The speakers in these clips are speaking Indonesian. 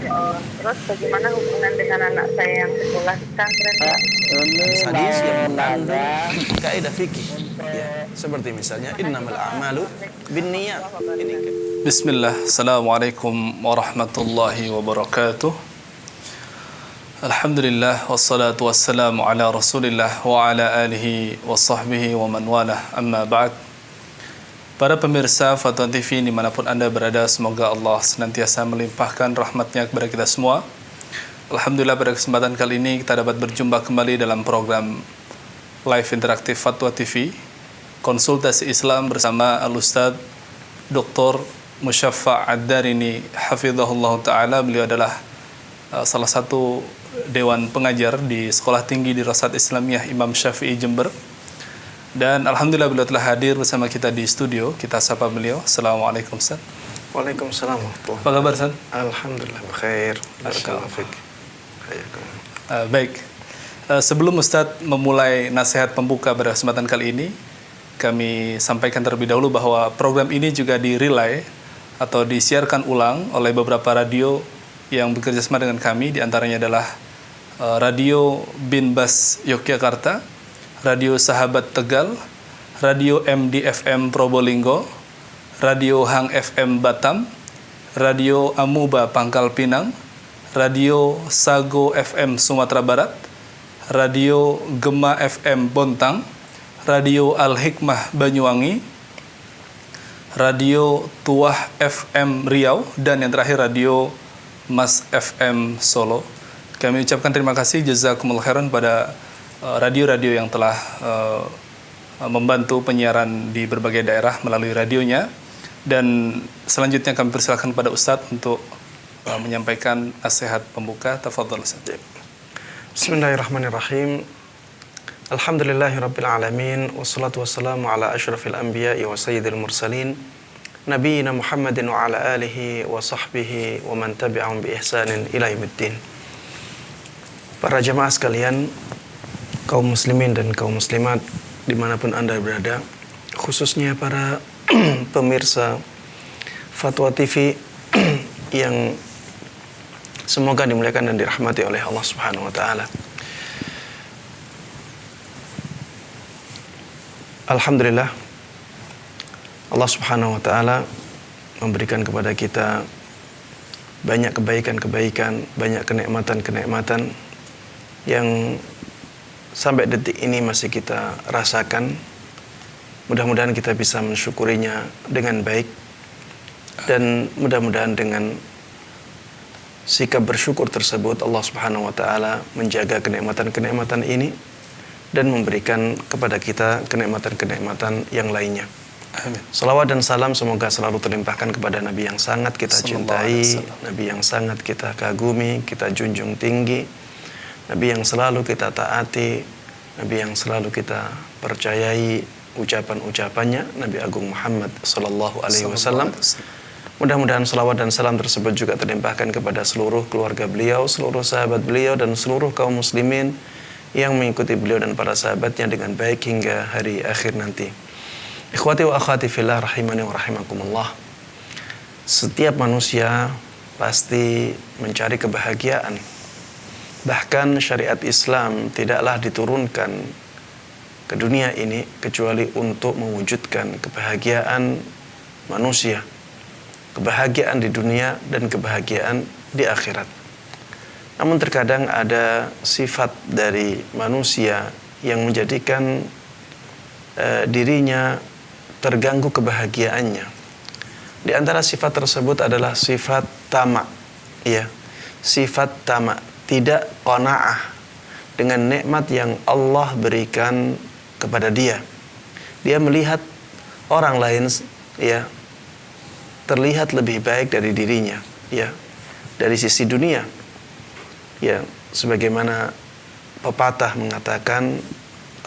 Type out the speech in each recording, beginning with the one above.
Ya Allah. Terus bagaimana hubungan dengan anak saya yang sekolah di pesantren, Pak? Hadis yang mengandung kaidah fikih, ya, seperti misalnya innamal a'malu binniyat. Bismillah, Assalamualaikum warahmatullahi wabarakatuh. Alhamdulillah, wassalatu wassalamu ala rasulillah wa ala alihi wa sahbihi wa man walah, amma ba'd. Para pemirsa Fatwa TV dimanapun Anda berada, semoga Allah senantiasa melimpahkan rahmatnya kepada kita semua. Alhamdulillah, pada kesempatan kali ini kita dapat berjumpa kembali dalam program live interaktif Fatwa TV, konsultasi Islam bersama Al-Ustadz Dr. Musyaffa' Ad-Darini hafizahullah ta'ala. Beliau adalah salah satu dewan pengajar di Sekolah Tinggi Dirasat Islamiyah Imam Syafi'i Jember. Dan alhamdulillah beliau telah hadir bersama kita di studio. Kita sapa beliau. Assalamualaikum Ustaz. Waalaikumsalam. Apa kabar Ustaz? Alhamdulillah khair. Barakallahu fiik. Baik. Sebelum Ustaz memulai nasihat pembuka pada kesempatan kali ini, kami sampaikan terlebih dahulu bahwa program ini juga direlay atau disiarkan ulang oleh beberapa radio yang bekerja sama dengan kami. Di antaranya adalah Radio Bin Bas Yogyakarta, Radio Sahabat Tegal, Radio MDFM Probolinggo, Radio Hang FM Batam, Radio Amuba Pangkal Pinang, Radio Sago FM Sumatera Barat, Radio Gema FM Bontang, Radio Al-Hikmah Banyuwangi, Radio Tuah FM Riau, dan yang terakhir Radio Mas FM Solo. Kami ucapkan terima kasih jazakumullah khairan pada radio-radio yang telah membantu penyiaran di berbagai daerah melalui radionya. Dan selanjutnya kami persilakan kepada Ustadz untuk menyampaikan nasihat pembuka. Tafadhol Ustadz. Bismillahirrahmanirrahim. Alhamdulillahirabbil alamin, wassalatu wassalamu ala asyrafil anbiya'i wa sayyidil mursalin, nabiyina Muhammadin wa ala alihi wa sahbihi wa man tabi'ahum bi ihsanin ila yaumiddin. Para jamaah sekalian, kaum muslimin dan kaum muslimat dimanapun Anda berada, khususnya para pemirsa Fatwa TV yang semoga dimuliakan dan dirahmati oleh Allah Subhanahu wa taala. Alhamdulillah, Allah Subhanahu wa taala memberikan kepada kita banyak kebaikan-kebaikan, banyak kenikmatan-kenikmatan yang sampai detik ini masih kita rasakan. Mudah-mudahan kita bisa mensyukurinya dengan baik, dan mudah-mudahan dengan sikap bersyukur tersebut Allah Subhanahu wa taala menjaga kenikmatan-kenikmatan ini dan memberikan kepada kita kenikmatan-kenikmatan yang lainnya. Amin. Salawat dan salam semoga selalu terlimpahkan kepada Nabi yang sangat kita cintai, Nabi yang sangat kita kagumi, kita junjung tinggi, Nabi yang selalu kita taati, Nabi yang selalu kita percayai ucapan-ucapannya, Nabi Agung Muhammad sallallahu alaihi wasallam. Mudah-mudahan salawat dan salam tersebut juga terlimpahkan kepada seluruh keluarga beliau, seluruh sahabat beliau, dan seluruh kaum muslimin yang mengikuti beliau dan para sahabatnya dengan baik hingga hari akhir nanti. Ikhwati wa akhwati fillah rahimani wa rahimakumullah. Setiap manusia pasti mencari kebahagiaan. Bahkan syariat Islam tidaklah diturunkan ke dunia ini kecuali untuk mewujudkan kebahagiaan manusia, kebahagiaan di dunia dan kebahagiaan di akhirat. Namun terkadang ada sifat dari manusia yang menjadikan dirinya terganggu kebahagiaannya. Di antara sifat tersebut adalah sifat tamak, ya, sifat tamak, tidak qanaah dengan nikmat yang Allah berikan kepada dia. Dia melihat orang lain, ya, terlihat lebih baik dari dirinya, ya, dari sisi dunia. Ya, sebagaimana pepatah mengatakan,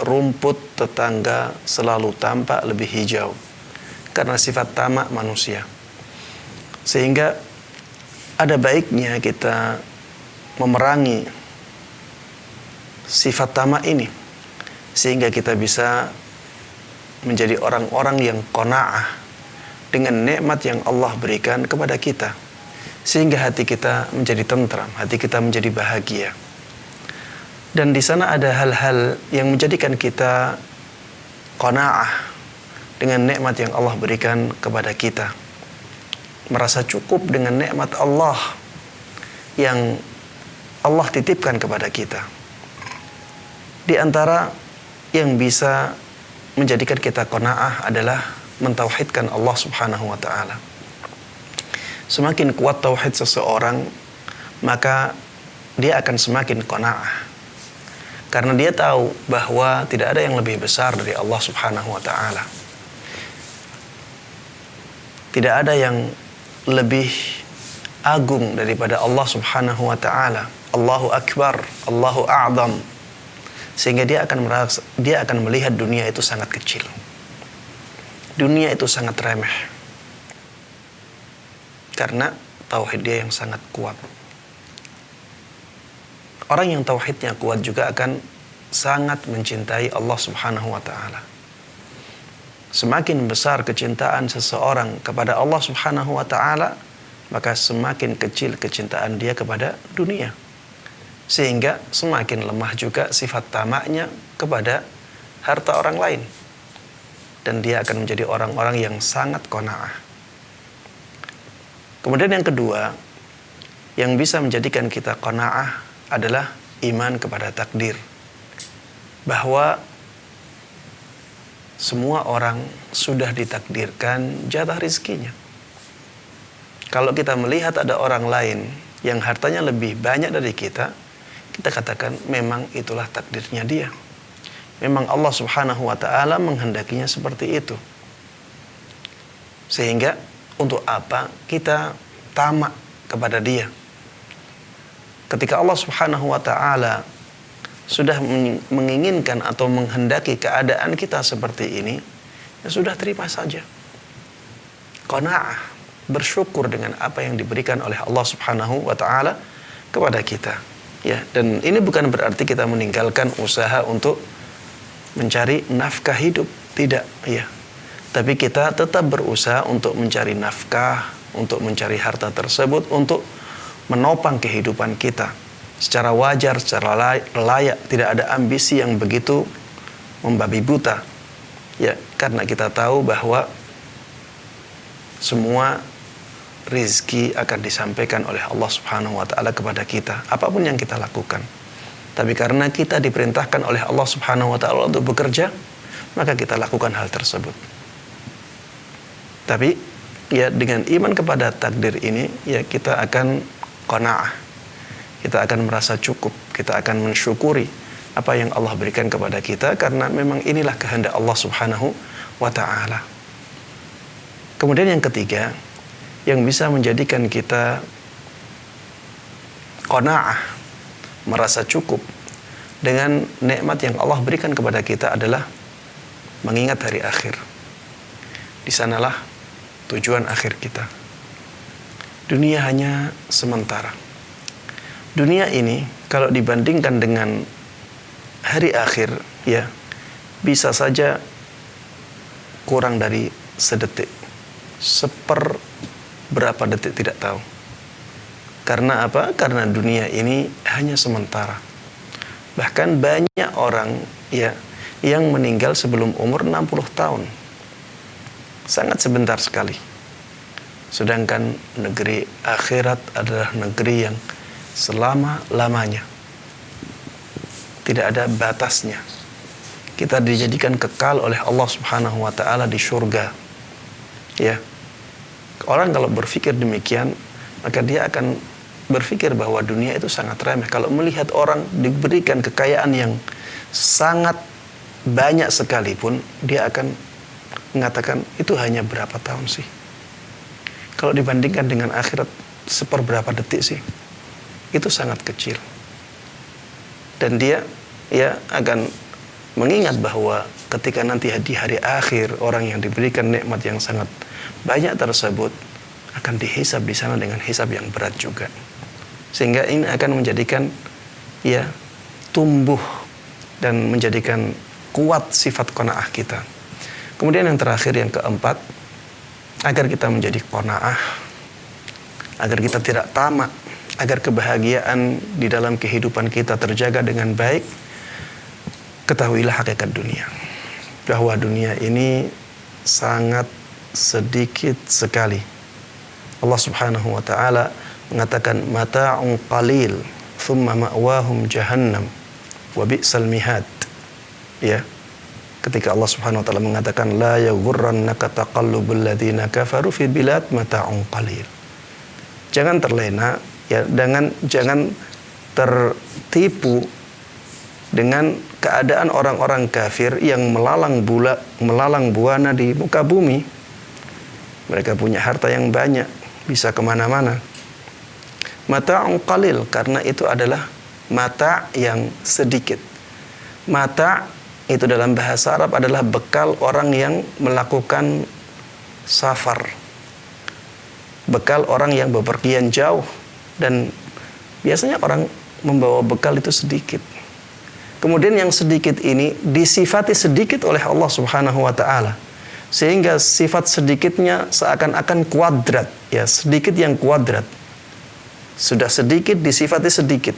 rumput tetangga selalu tampak lebih hijau, karena sifat tamak manusia. Sehingga ada baiknya kita memerangi sifat tamak ini, sehingga kita bisa menjadi orang-orang yang qanaah dengan nikmat yang Allah berikan kepada kita. sehingga hati kita menjadi tentram, hati kita menjadi bahagia. Dan di sana ada hal-hal yang menjadikan kita qanaah dengan nikmat yang Allah berikan kepada kita, merasa cukup dengan nikmat Allah yang Allah titipkan kepada kita. Di antara yang bisa menjadikan kita qanaah adalah mentauhidkan Allah Subhanahu wa taala. Semakin kuat tauhid seseorang, maka dia akan semakin qanaah. Karena dia tahu bahwa tidak ada yang lebih besar dari Allah Subhanahu wa taala. Tidak ada yang lebih agung daripada Allah Subhanahu wa taala. Allahu Akbar, Allahu A'zam. Sehingga dia akan melihat dunia itu sangat kecil. Dunia itu sangat remeh. Karena tauhid dia yang sangat kuat. Orang yang tauhidnya kuat juga akan sangat mencintai Allah Subhanahu wa taala. Semakin besar kecintaan seseorang kepada Allah Subhanahu wa taala, maka semakin kecil kecintaan dia kepada dunia. Sehingga semakin lemah juga sifat tamaknya kepada harta orang lain. Dan dia akan menjadi orang-orang yang sangat qanaah. Kemudian yang kedua, yang bisa menjadikan kita qanaah adalah iman kepada takdir. Bahwa semua orang sudah ditakdirkan jatah rizkinya. Kalau kita melihat ada orang lain yang hartanya lebih banyak dari kita, kita katakan memang itulah takdirnya dia. Memang Allah Subhanahu wa taala menghendakinya seperti itu. Sehingga untuk apa kita tamak kepada dia? Ketika Allah Subhanahu wa taala sudah menginginkan atau menghendaki keadaan kita seperti ini, ya sudah terima saja. Qanaah, bersyukur dengan apa yang diberikan oleh Allah Subhanahu wa taala kepada kita. Ya, dan ini bukan berarti kita meninggalkan usaha untuk mencari nafkah hidup, tidak, ya. Tapi kita tetap berusaha untuk mencari nafkah, untuk mencari harta tersebut, untuk menopang kehidupan kita secara wajar, secara layak. Tidak ada ambisi yang begitu membabi buta. Ya, karena kita tahu bahwa semua rizki akan disampaikan oleh Allah Subhanahu wa taala kepada kita, apapun yang kita lakukan. Tapi karena kita diperintahkan oleh Allah Subhanahu wa taala untuk bekerja, maka kita lakukan hal tersebut. Tapi ya dengan iman kepada takdir ini, ya kita akan qanaah. Kita akan merasa cukup, kita akan mensyukuri apa yang Allah berikan kepada kita, karena memang inilah kehendak Allah Subhanahu wa taala. Kemudian yang ketiga, yang bisa menjadikan kita qanaah, merasa cukup dengan nikmat yang Allah berikan kepada kita adalah mengingat hari akhir. Di sanalah tujuan akhir kita. Dunia hanya sementara. Dunia ini kalau dibandingkan dengan hari akhir, ya bisa saja kurang dari sedetik, berapa detik tidak tahu. Karena apa? Karena dunia ini hanya sementara. Bahkan banyak orang ya yang meninggal sebelum umur 60 tahun. Sangat sebentar sekali. Sedangkan negeri akhirat adalah negeri yang selama-lamanya. Tidak ada batasnya. Kita dijadikan kekal oleh Allah Subhanahu wa taala di surga. Ya. Orang kalau berpikir demikian, maka dia akan berpikir bahwa dunia itu sangat remeh. Kalau melihat orang diberikan kekayaan yang sangat banyak sekalipun, dia akan mengatakan itu hanya berapa tahun sih. Kalau dibandingkan dengan akhirat, seperberapa detik sih. Itu sangat kecil. Dan dia ya akan mengingat bahwa ketika nanti di hari akhir, orang yang diberikan nikmat yang sangat banyak tersebut akan dihisab di sana dengan hisab yang berat juga. Sehingga ini akan menjadikan ya tumbuh dan menjadikan kuat sifat qanaah kita. Kemudian yang terakhir, yang keempat, agar kita menjadi qanaah agar kita tidak tamak, agar kebahagiaan di dalam kehidupan kita terjaga dengan baik, ketahuilah hakikat dunia. Bahwa dunia ini sangat sedikit sekali. Allah Subhanahu wa taala mengatakan mata'un qalil thumma ma'wahum jahannam wa bi'sal mihad. Ya. Ketika Allah Subhanahu wa taala mengatakan la yaghurrannaka taqallubul ladzina kafaru fil bilad mata'un qalil. Jangan terlena, ya, jangan tertipu dengan keadaan orang-orang kafir yang melalang buana di muka bumi. Mereka punya harta yang banyak, bisa kemana-mana. Mata'un qalil, karena itu adalah mata yang sedikit. Mata itu dalam bahasa Arab adalah bekal orang yang melakukan safar. Bekal orang yang bepergian jauh. Dan biasanya orang membawa bekal itu sedikit. Kemudian yang sedikit ini disifati sedikit oleh Allah Subhanahu wa taala. Sehingga sifat sedikitnya seakan-akan kuadrat, ya, sedikit yang kuadrat. Sudah sedikit disifati sedikit.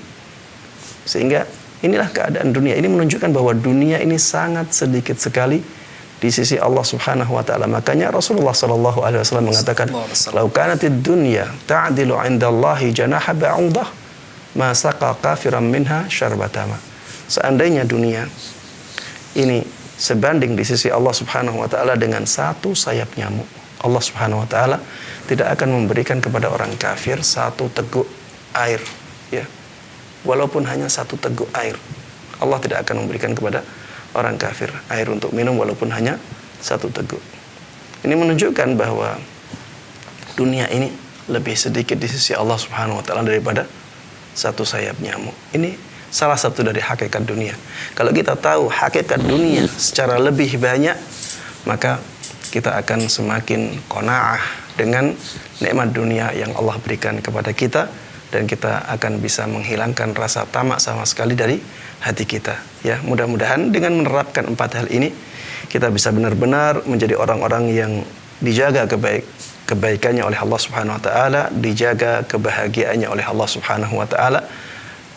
Sehingga inilah keadaan dunia. Ini menunjukkan bahwa dunia ini sangat sedikit sekali di sisi Allah Subhanahu wa taala. Makanya Rasulullah sallallahu alaihi wasallam mengatakan, "Lau kanatid dunya ta'dilu 'indallahi janaha ba'udah, ma saqa kafiran minha syarbatama." Seandainya dunia ini sebanding di sisi Allah Subhanahu wa taala dengan satu sayap nyamuk, Allah Subhanahu wa taala tidak akan memberikan kepada orang kafir satu teguk air, ya. Walaupun hanya satu teguk air, Allah tidak akan memberikan kepada orang kafir air untuk minum walaupun hanya satu teguk. Ini menunjukkan bahwa dunia ini lebih sedikit di sisi Allah Subhanahu wa taala daripada satu sayap nyamuk. Ini salah satu dari hakikat dunia. Kalau kita tahu hakikat dunia secara lebih banyak, maka kita akan semakin qanaah dengan nikmat dunia yang Allah berikan kepada kita, dan kita akan bisa menghilangkan rasa tamak sama sekali dari hati kita. Ya, mudah-mudahan dengan menerapkan 4 hal ini kita bisa benar-benar menjadi orang-orang yang dijaga kebaikannya oleh Allah Subhanahu wa taala, dijaga kebahagiaannya oleh Allah Subhanahu wa taala,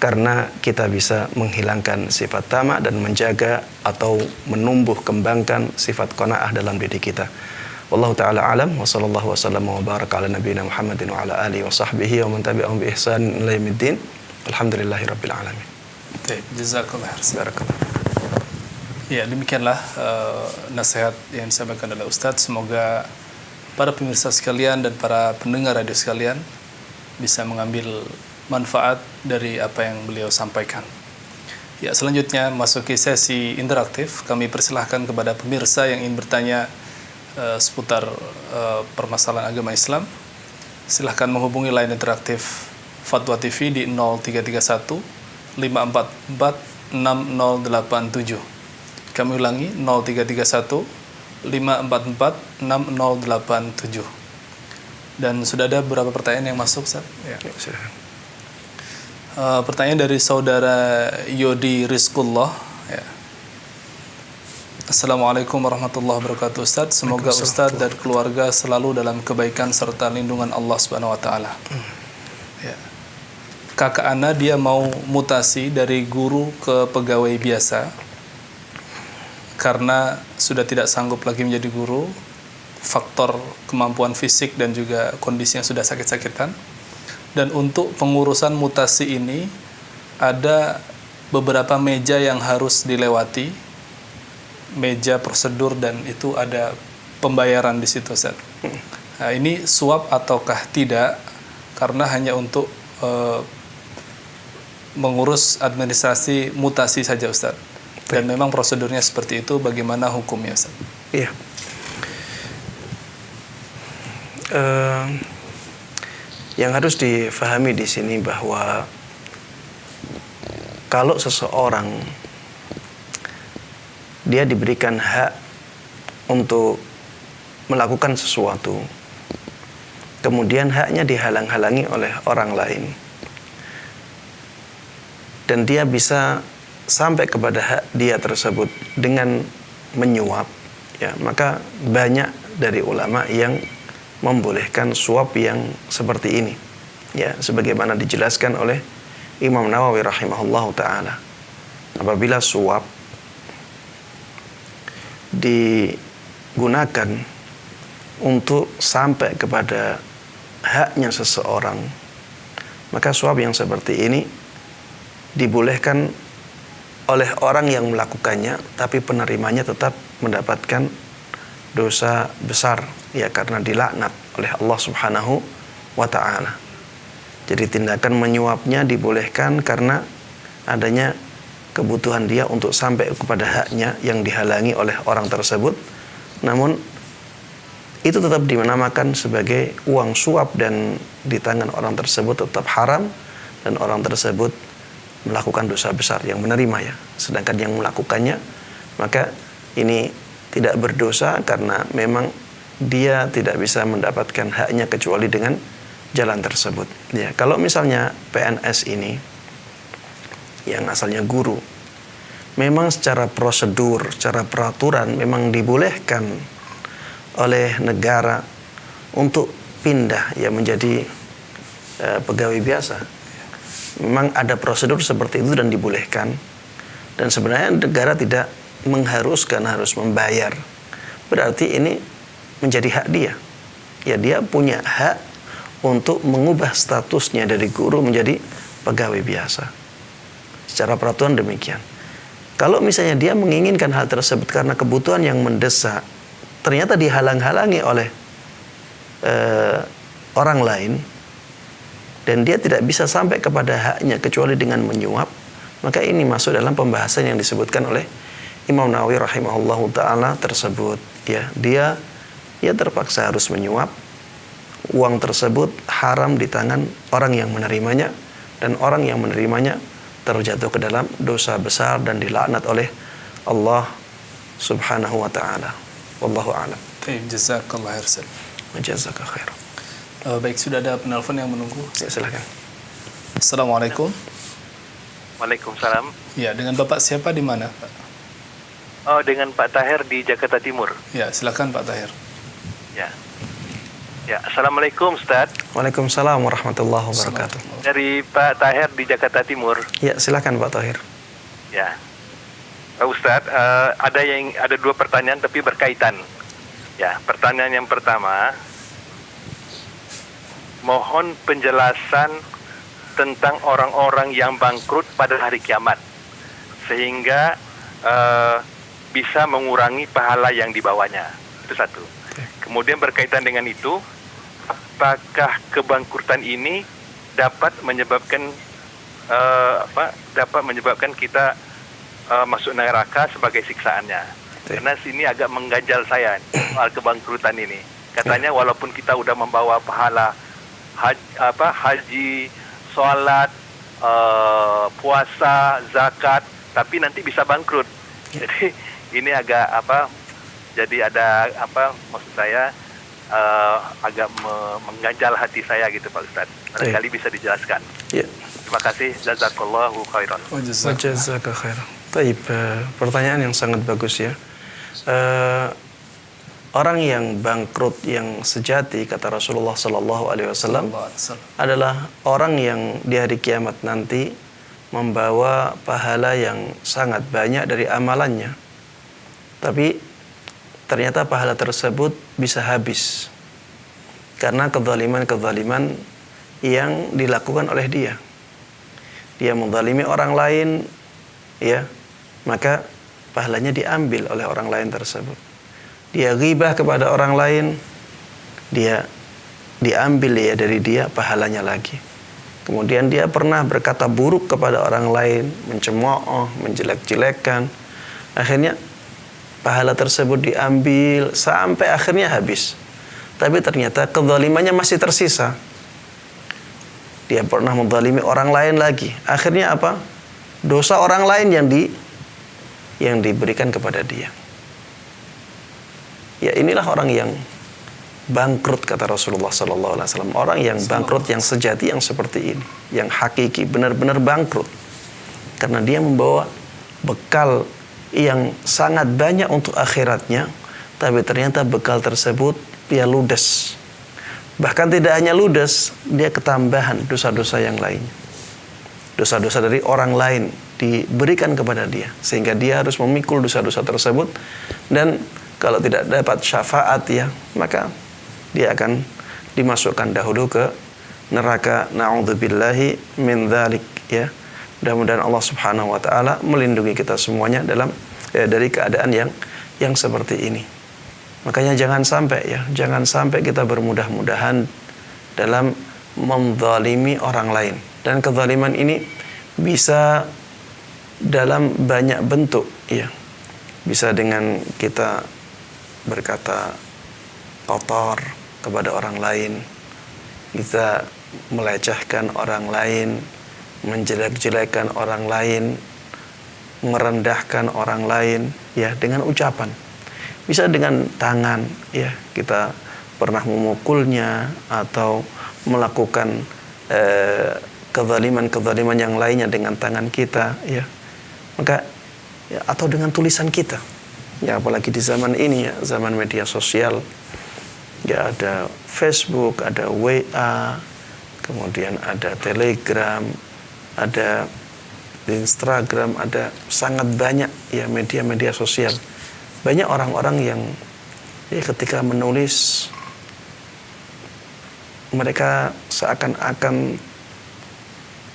karena kita bisa menghilangkan sifat tamak dan menjaga atau menumbuh kembangkan sifat qanaah dalam diri kita. Wallahu ta'ala alam wa sallallahu wa sallam wa baraka ala nabiyina Muhammadin wa ala alihi wa sahbihi wa man tabi'ahum bi ihsan ila yaumiddin. Alhamdulillahi rabbil alamin. Baik, jazakallah khairan. Barakallah. Ya, demikianlah nasihat yang disampaikan oleh Ustadz. Semoga para pemirsa sekalian dan para pendengar radio sekalian bisa mengambil manfaat dari apa yang beliau sampaikan. Ya, selanjutnya masuki sesi interaktif. Kami persilahkan kepada pemirsa yang ingin bertanya seputar permasalahan agama Islam. Silahkan menghubungi line interaktif Fatwa TV di 0331 544 6087. Kami ulangi 0331 544 6087. Dan sudah ada beberapa pertanyaan yang masuk, Ustaz. Ya. Pertanyaan dari saudara Yodi Rizkullah. Ya. Assalamualaikum warahmatullahi wabarakatuh, Ustaz. Semoga Ustaz dan keluarga selalu dalam kebaikan serta lindungan Allah Subhanahu wa taala. Ya. Kakak Ana dia mau mutasi dari guru ke pegawai biasa karena sudah tidak sanggup lagi menjadi guru, faktor kemampuan fisik dan juga kondisinya sudah sakit-sakitan. Dan untuk pengurusan mutasi ini ada beberapa meja yang harus dilewati, meja prosedur, dan itu ada pembayaran di situ, Ustaz. Nah, ini suap ataukah tidak? Karena hanya untuk mengurus administrasi mutasi saja, Ustaz. Dan memang prosedurnya seperti itu. Bagaimana hukumnya, Ustaz? Iya. Yang harus difahami di sini bahwa kalau seseorang dia diberikan hak untuk melakukan sesuatu, kemudian haknya dihalang-halangi oleh orang lain, dan dia bisa sampai kepada hak dia tersebut dengan menyuap, ya, maka banyak dari ulama yang membolehkan suap yang seperti ini. Ya, sebagaimana dijelaskan oleh Imam Nawawi rahimahullahu taala. Apabila suap digunakan untuk sampai kepada haknya seseorang, maka suap yang seperti ini dibolehkan oleh orang yang melakukannya, tapi penerimanya tetap mendapatkan dosa besar, ya, karena dilaknat oleh Allah Subhanahu wa taala. Jadi tindakan menyuapnya dibolehkan karena adanya kebutuhan dia untuk sampai kepada haknya yang dihalangi oleh orang tersebut. Namun itu tetap dinamakan sebagai uang suap dan di tangan orang tersebut tetap haram, dan orang tersebut melakukan dosa besar yang menerima, ya. Sedangkan yang melakukannya, maka ini tidak berdosa karena memang dia tidak bisa mendapatkan haknya kecuali dengan jalan tersebut. Ya, kalau misalnya PNS ini yang asalnya guru, memang secara prosedur, secara peraturan memang dibolehkan oleh negara untuk pindah, ya, menjadi pegawai biasa. Memang ada prosedur seperti itu dan dibolehkan. Dan sebenarnya negara tidak mengharuskan harus membayar. Berarti ini menjadi hak dia. Ya, dia punya hak untuk mengubah statusnya dari guru menjadi pegawai biasa. Secara peraturan demikian. Kalau misalnya dia menginginkan hal tersebut karena kebutuhan yang mendesak, ternyata dihalang-halangi oleh orang lain, dan dia tidak bisa sampai kepada haknya kecuali dengan menyuap, maka ini masuk dalam pembahasan yang disebutkan oleh Imam Nawawi rahimahullahu ta'ala tersebut. Ya, dia terpaksa harus menyuap. Uang tersebut haram di tangan orang yang menerimanya, dan orang yang menerimanya terjatuh ke dalam dosa besar dan dilaknat oleh Allah Subhanahu wa taala. Wallahu a'lam. Baik, jazakallahu khairan. Jazakallahu khairan. Baik, sudah ada penelpon yang menunggu. Ya, silakan. Assalamualaikum. Waalaikumsalam. Ya, dengan Bapak siapa di mana, Pak? Oh, dengan Pak Tahir di Jakarta Timur. Ya, silakan Pak Tahir. Ya. Ya, Assalamualaikum Ustaz. Waalaikumsalam warahmatullahi wabarakatuh. Dari Pak Tahir di Jakarta Timur. Ya, silakan Pak Tahir. Ya. Ustaz, ada dua pertanyaan tapi berkaitan. Ya, pertanyaan yang pertama, mohon penjelasan tentang orang-orang yang bangkrut pada hari kiamat, sehingga bisa mengurangi pahala yang dibawanya. Itu satu. Kemudian berkaitan dengan itu, apakah kebangkrutan ini dapat menyebabkan kita masuk neraka sebagai siksaannya? Karena sini agak mengganjal saya soal kebangkrutan ini. Katanya walaupun kita udah membawa pahala haji, sholat, puasa, zakat, tapi nanti bisa bangkrut. Jadi ini agak jadi ada maksud saya agak mengganjal hati saya gitu Pak Ustaz. Barangkali bisa dijelaskan. Ya. Terima kasih. Jazakallahu khairan. Jazakallahu khairan. Baik, pertanyaan yang sangat bagus, ya. Orang yang bangkrut yang sejati, kata Rasulullah sallallahu alaihi wasallam, adalah orang yang di hari kiamat nanti membawa pahala yang sangat banyak dari amalannya. Tapi ternyata pahala tersebut bisa habis karena kezaliman-kezaliman yang dilakukan oleh dia. Dia menzalimi orang lain, ya, maka pahalanya diambil oleh orang lain tersebut. Dia ghibah kepada orang lain, dia diambil ya dari dia pahalanya lagi. Kemudian dia pernah berkata buruk kepada orang lain, mencemooh, menjelek-jelekan, akhirnya pahala tersebut diambil sampai akhirnya habis. Tapi ternyata kezalimannya masih tersisa. Dia pernah menzalimi orang lain lagi. Akhirnya apa? Dosa orang lain yang diberikan kepada dia. Ya, inilah orang yang bangkrut, kata Rasulullah sallallahu alaihi wasallam. Orang yang bangkrut yang sejati yang seperti ini, yang hakiki, benar-benar bangkrut. Karena dia membawa bekal yang sangat banyak untuk akhiratnya, tapi ternyata bekal tersebut dia ludes. Bahkan tidak hanya ludes, dia ketambahan dosa-dosa yang lainnya. Dosa-dosa dari orang lain diberikan kepada dia, sehingga dia harus memikul dosa-dosa tersebut. Dan kalau tidak dapat syafaat ya, maka dia akan dimasukkan dahulu ke neraka. Na'udzubillahi min dzalik ya. Mudah-mudahan Allah Subhanahu wa taala melindungi kita semuanya dari keadaan yang seperti ini. Makanya jangan sampai kita bermudah-mudahan dalam menzalimi orang lain. Dan kezaliman ini bisa dalam banyak bentuk ya. Bisa dengan kita berkata kotor kepada orang lain, kita melecehkan orang lain, menjelek-jelekan orang lain, merendahkan orang lain ya dengan ucapan. Bisa dengan tangan ya, kita pernah memukulnya atau melakukan kezaliman yang lainnya dengan tangan kita ya. Maka ya, atau dengan tulisan kita. Ya apalagi di zaman ini ya, zaman media sosial. Ya ada Facebook, ada WA, kemudian ada Telegram, ada Instagram, ada sangat banyak ya media-media sosial. Banyak orang-orang yang ya ketika menulis mereka seakan-akan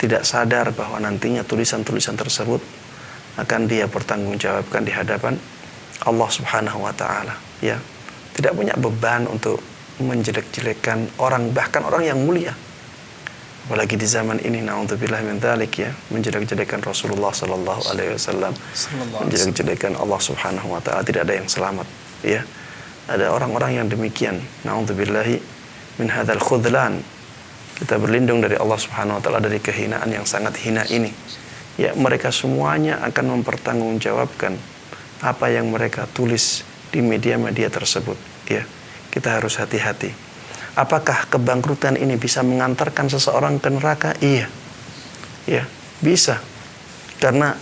tidak sadar bahwa nantinya tulisan-tulisan tersebut akan dia pertanggungjawabkan di hadapan Allah Subhanahu wa taala ya. Tidak punya beban untuk menjelek-jelekan orang, bahkan orang yang mulia. Apalagi di zaman ini, na'udzubillah min dzalik ya, menjelek-jelekan Rasulullah sallallahu alaihi wasallam, menjelek-jelekan Allah Subhanahu wa taala, tidak ada yang selamat ya. Ada orang-orang yang demikian, na'udzubillahi min hadzal khudlan. Kita berlindung dari Allah Subhanahu wa taala dari kehinaan yang sangat hina ini. Ya, mereka semuanya akan mempertanggungjawabkan apa yang mereka tulis di media-media tersebut, ya. Kita harus hati-hati. Apakah kebangkrutan ini bisa mengantarkan seseorang ke neraka? Iya. Ya, bisa. Karena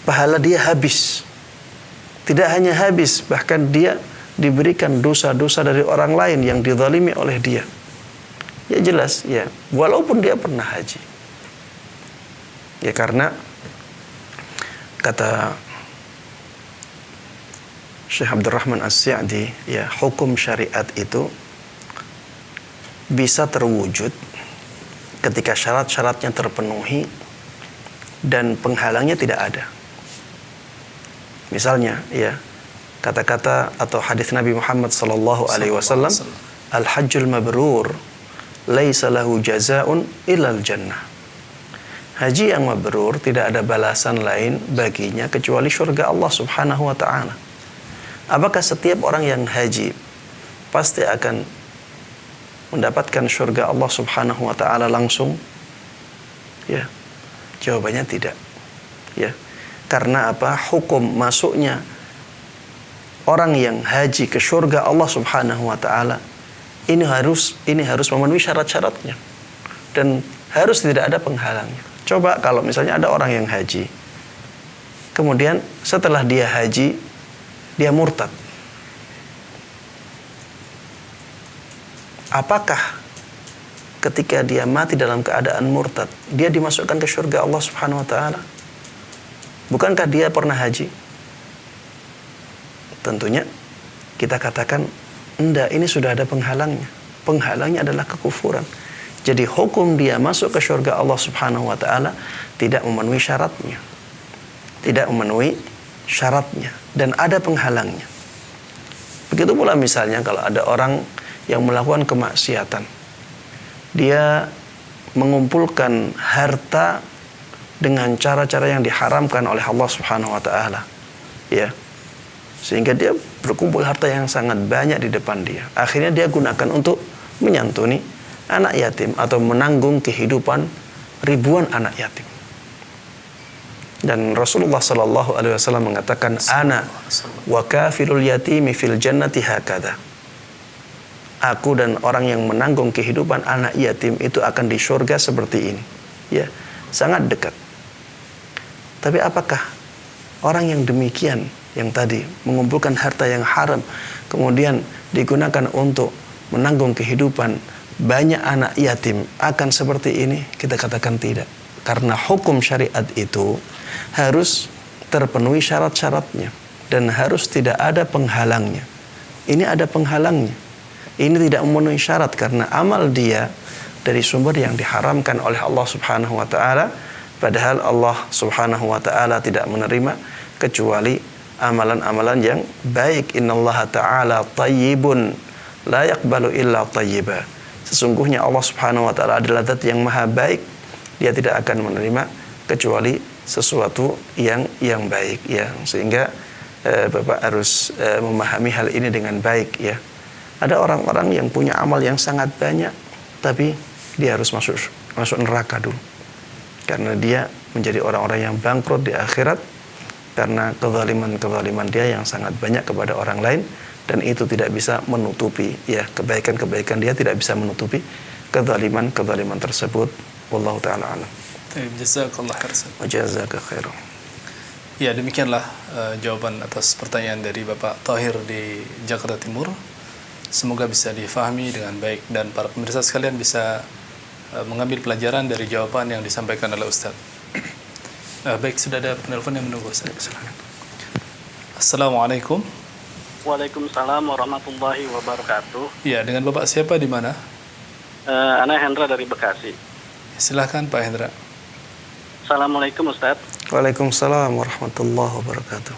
pahala dia habis. Tidak hanya habis, bahkan dia diberikan dosa-dosa dari orang lain yang dizalimi oleh dia. Ya jelas ya, walaupun dia pernah haji. Ya karena kata Syekh Abdurrahman As-Sa'di, ya hukum syariat itu bisa terwujud ketika syarat-syaratnya terpenuhi dan penghalangnya tidak ada. Misalnya ya, kata-kata atau hadis Nabi Muhammad sallallahu alaihi wasallam, al-hajjul mabrur laisa lahu jazaa'un illal jannah. Haji yang mabrur tidak ada balasan lain baginya kecuali surga Allah Subhanahu wa taala. Apakah setiap orang yang haji pasti akan mendapatkan surga Allah Subhanahu wa taala langsung? Ya. Jawabannya tidak. Ya. Karena apa? Hukum masuknya orang yang haji ke surga Allah Subhanahu wa taala ini harus memenuhi syarat-syaratnya dan harus tidak ada penghalangnya. Coba kalau misalnya ada orang yang haji, kemudian setelah dia haji dia murtad, apakah ketika dia mati dalam keadaan murtad dia dimasukkan ke surga Allah Subhanahu wa taala? Bukankah dia pernah haji? Tentunya kita katakan enggak, ini sudah ada penghalangnya. Penghalangnya adalah kekufuran. Jadi hukum dia masuk ke surga Allah Subhanahu wa taala tidak memenuhi syaratnya. Tidak memenuhi syaratnya dan ada penghalangnya. Begitu pula misalnya kalau ada orang yang melakukan kemaksiatan. Dia mengumpulkan harta dengan cara-cara yang diharamkan oleh Allah Subhanahu wa taala. Ya. Sehingga dia berkumpul harta yang sangat banyak di depan dia. Akhirnya dia gunakan untuk menyantuni anak yatim atau menanggung kehidupan ribuan anak yatim. Dan Rasulullah sallallahu alaihi wasallam mengatakan, "Ana wa kafilul yatimi fil jannati hakadha." Aku dan orang yang menanggung kehidupan anak yatim itu akan di surga seperti ini. Ya, sangat dekat. Tapi apakah orang yang demikian, yang tadi mengumpulkan harta yang haram kemudian digunakan untuk menanggung kehidupan banyak anak yatim akan seperti ini? Kita katakan tidak. Karena hukum syariat itu harus terpenuhi syarat-syaratnya dan harus tidak ada penghalangnya. Ini ada penghalangnya. Ini tidak memenuhi syarat karena amal dia dari sumber yang diharamkan oleh Allah Subhanahu wa taala, padahal Allah Subhanahu wa taala tidak menerima kecuali amalan-amalan yang baik. Innallaha ta'ala thayyibun la yaqbalu illa thayyiba. Sesungguhnya Allah Subhanahu wa taala adalah zat yang maha baik. Dia tidak akan menerima kecuali sesuatu yang baik ya. Sehingga Bapak harus memahami hal ini dengan baik ya. Ada orang-orang yang punya amal yang sangat banyak tapi dia harus masuk neraka dulu. Karena dia menjadi orang-orang yang bangkrut di akhirat karena kezaliman dia yang sangat banyak kepada orang lain, dan itu tidak bisa menutupi ya, kebaikan-kebaikan dia tidak bisa menutupi kezaliman tersebut. Wallahu taala alam. Jazakallah khairan. Wa jazaka khairan. Ya, demikianlah jawaban atas pertanyaan dari Bapak Tahir di Jakarta Timur. Semoga bisa difahami dengan baik dan para pemirsa sekalian bisa mengambil pelajaran dari jawaban yang disampaikan oleh Ustaz. Baik, sudah ada penelpon yang menunggu Ustaz. Assalamualaikum. Waalaikumsalam warahmatullahi wabarakatuh. Ya, dengan Bapak siapa di mana? Ana Hendra dari Bekasi. Silahkan Pak Hendra. Assalamualaikum Ustaz. Waalaikumsalam warahmatullahi wabarakatuh.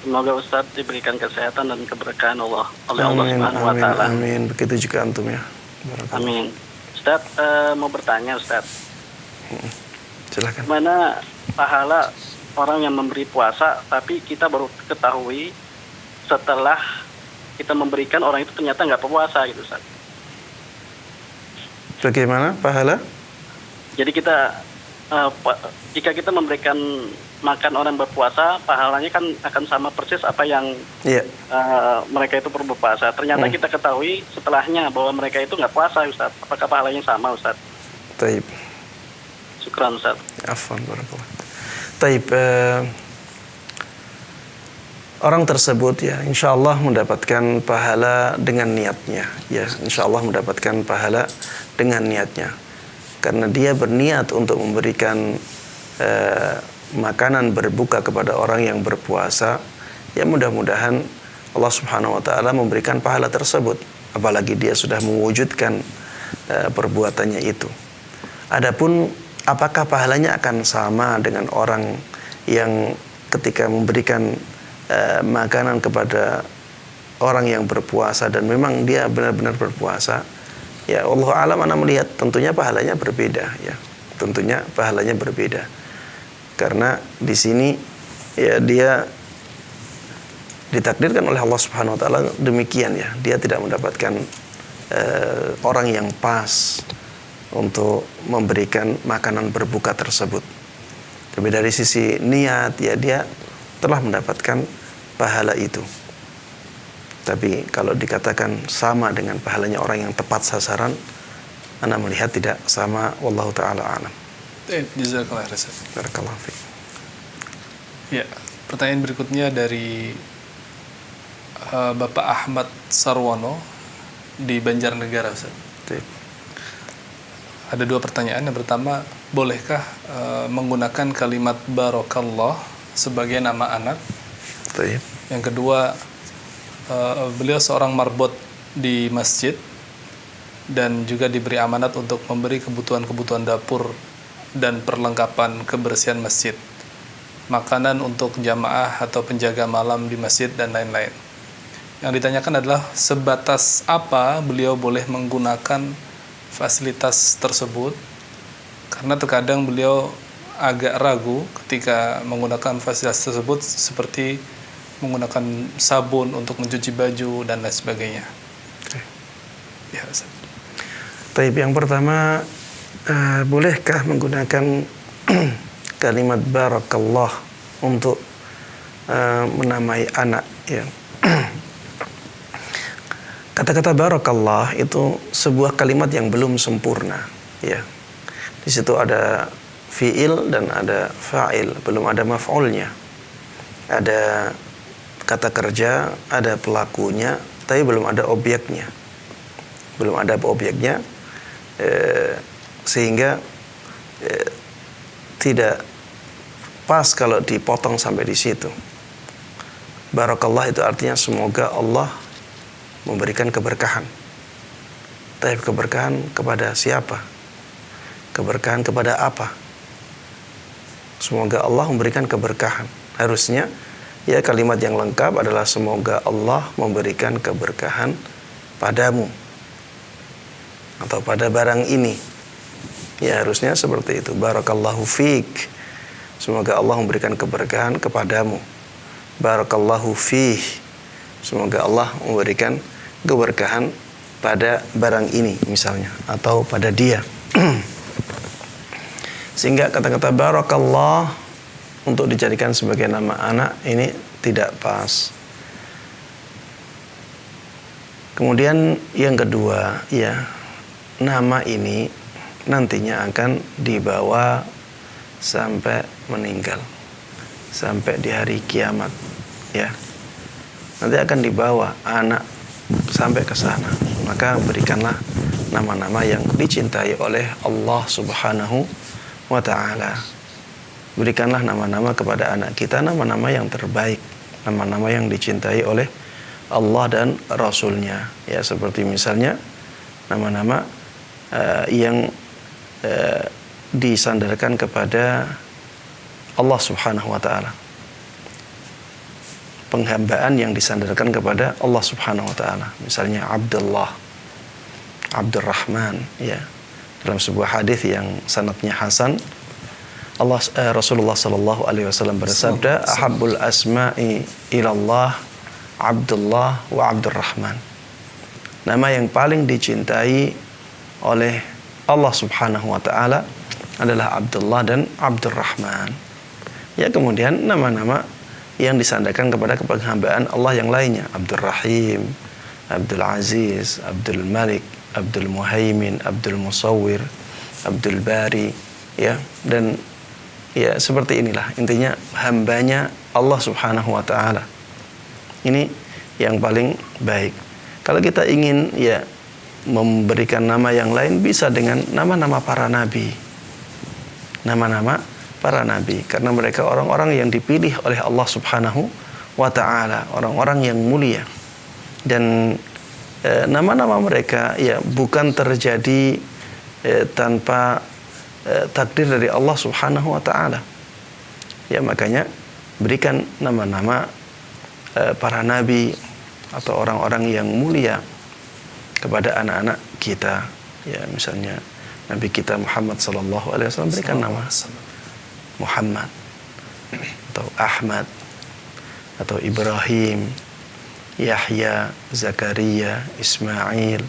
Semoga Ustaz diberikan kesehatan dan keberkahan Allah oleh Allah Subhanahu wa taala. Amin. Begitu juga antum ya. Amin. Ustaz, mau bertanya Ustaz. Silakan. Mana pahala orang yang memberi puasa tapi kita baru ketahui setelah kita memberikan orang itu ternyata nggak berpuasa gitu Ustaz. Bagaimana pahala? Jadi kita jika kita memberikan makan orang berpuasa, pahalanya kan akan sama persis apa yang mereka itu berpuasa. Ternyata kita ketahui setelahnya bahwa mereka itu nggak puasa Ustaz. Apakah pahalanya sama Ustaz? Taib. Syukran Ustaz. Afwan barakallah. Taib. Orang tersebut ya insyaallah mendapatkan pahala dengan niatnya ya, insyaallah mendapatkan pahala dengan niatnya karena dia berniat untuk memberikan makanan berbuka kepada orang yang berpuasa. Ya mudah-mudahan Allah Subhanahu wa taala memberikan pahala tersebut, apalagi dia sudah mewujudkan perbuatannya itu. Adapun apakah pahalanya akan sama dengan orang yang ketika memberikan makanan kepada orang yang berpuasa dan memang dia benar-benar berpuasa, ya Allah alam, ana melihat tentunya pahalanya berbeda ya, tentunya pahalanya berbeda karena di sini ya dia ditakdirkan oleh Allah Subhanahu wa taala demikian ya, dia tidak mendapatkan orang yang pas untuk memberikan makanan berbuka tersebut. Tapi dari sisi niat ya dia telah mendapatkan pahala itu. Tapi kalau dikatakan sama dengan pahalanya orang yang tepat sasaran, ana melihat tidak sama. Wallahu taala alam. Jazakallah khairan. Barakallahu fiik. Ya, pertanyaan berikutnya dari Bapak Ahmad Sarwono di Banjarnegara Ustaz. Ada dua pertanyaan. Yang pertama, bolehkah menggunakan kalimat barakallah sebagai nama anak? Yang kedua, beliau seorang marbot di masjid dan juga diberi amanat untuk memberi kebutuhan-kebutuhan dapur dan perlengkapan kebersihan masjid, makanan untuk jamaah atau penjaga malam di masjid dan lain-lain. Yang ditanyakan adalah sebatas apa beliau boleh menggunakan fasilitas tersebut, karena terkadang beliau agak ragu ketika menggunakan fasilitas tersebut seperti menggunakan sabun untuk mencuci baju dan lain sebagainya. Ya, Ustaz. Baik, yang pertama, bolehkah menggunakan kalimat barakallah untuk menamai anak ya? Kata-kata barakallah itu sebuah kalimat yang belum sempurna ya. Di situ ada fi'il dan ada fa'il, belum ada maf'ulnya. Ada kata kerja, ada pelakunya, tapi belum ada objeknya. Belum ada objeknya, sehingga tidak pas kalau dipotong sampai di situ. Barakallah itu artinya semoga Allah memberikan keberkahan. Tapi keberkahan kepada siapa? Keberkahan kepada apa? Semoga Allah memberikan keberkahan. Harusnya ya kalimat yang lengkap adalah semoga Allah memberikan keberkahan padamu atau pada barang ini. Ya harusnya seperti itu. Barakallahu fiik. Semoga Allah memberikan keberkahan kepadamu. Barakallahu fih. Semoga Allah memberikan keberkahan pada barang ini misalnya atau pada dia. Sehingga kata-kata barakallah untuk dijadikan sebagai nama anak ini tidak pas. Kemudian yang kedua, ya, nama ini nantinya akan dibawa sampai meninggal, sampai di hari kiamat, ya. Nanti akan dibawa anak sampai ke sana. Maka berikanlah nama-nama yang dicintai oleh Allah Subhanahu wa ta'ala. Berikanlah nama-nama kepada anak kita, nama-nama yang terbaik, nama-nama yang dicintai oleh Allah dan Rasulnya, ya, seperti misalnya nama-nama yang disandarkan kepada Allah Subhanahu wa ta'ala, penghambaan yang disandarkan kepada Allah Subhanahu wa ta'ala, misalnya Abdullah, Abdurrahman, ya. Dalam sebuah hadis yang sanadnya hasan, Rasulullah sallallahu alaihi wasallam bersabda, ahabbul asma'i ilallah Abdullah wa Abdurrahman. Nama yang paling dicintai oleh Allah Subhanahu wa ta'ala adalah Abdullah dan Abdurrahman. Ya, kemudian nama-nama yang disandarkan kepada penghambaan Allah yang lainnya, Abdul Rahim, Abdul Aziz, Abdul Malik, Abdul Muhaimin, Abdul Musawwir, Abdul Bari, ya, dan ya seperti inilah intinya hambanya Allah Subhanahu wa ta'ala. Ini yang paling baik. Kalau kita ingin ya memberikan nama yang lain, bisa dengan nama-nama para nabi. Nama-nama para nabi, karena mereka orang-orang yang dipilih oleh Allah Subhanahu wa ta'ala, orang-orang yang mulia. Dan nama-nama mereka ya bukan terjadi tanpa takdir dari Allah Subhanahu wa ta'ala. Ya, makanya berikan nama-nama para nabi atau orang-orang yang mulia kepada anak-anak kita. Ya, misalnya Nabi kita Muhammad sallallahu alaihi wasallam, berikan nama Muhammad atau Ahmad atau Ibrahim, Yahya, Zakaria, Ismail,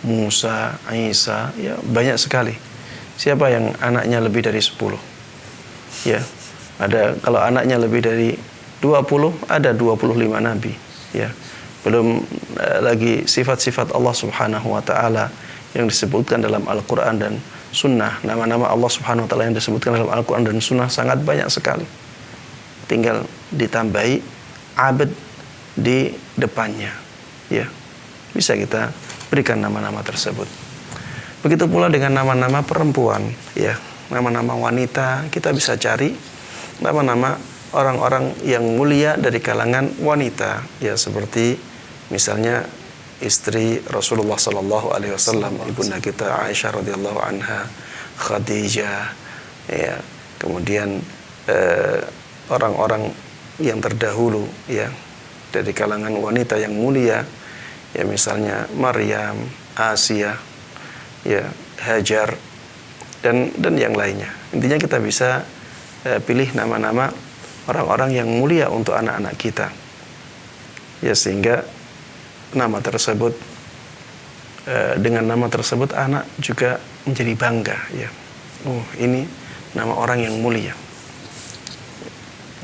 Musa, Isa, ya banyak sekali. Siapa yang anaknya lebih dari 10? Ya, ada, kalau anaknya lebih dari 20, ada 25 nabi, ya. Belum lagi sifat-sifat Allah Subhanahu wa ta'ala yang disebutkan dalam Al-Quran dan Sunnah. Nama-nama Allah Subhanahu wa ta'ala yang disebutkan dalam Al-Quran dan Sunnah sangat banyak sekali. Tinggal ditambahi abad di depannya, ya, bisa kita berikan nama-nama tersebut. Begitu pula dengan nama-nama perempuan, ya, nama-nama wanita, kita bisa cari nama-nama orang-orang yang mulia dari kalangan wanita, ya, seperti misalnya istri Rasulullah sallallahu alaihi wasallam, ibunda kita Aisyah radhiyallahu anha, Khadijah, ya, kemudian orang-orang yang terdahulu, ya, dari kalangan wanita yang mulia, ya, misalnya Maryam, Asia, ya, Hajar, dan yang lainnya. Intinya kita bisa pilih nama-nama orang-orang yang mulia untuk anak-anak kita, ya, sehingga nama tersebut, dengan nama tersebut anak juga menjadi bangga, ya. Oh, ini nama orang yang mulia.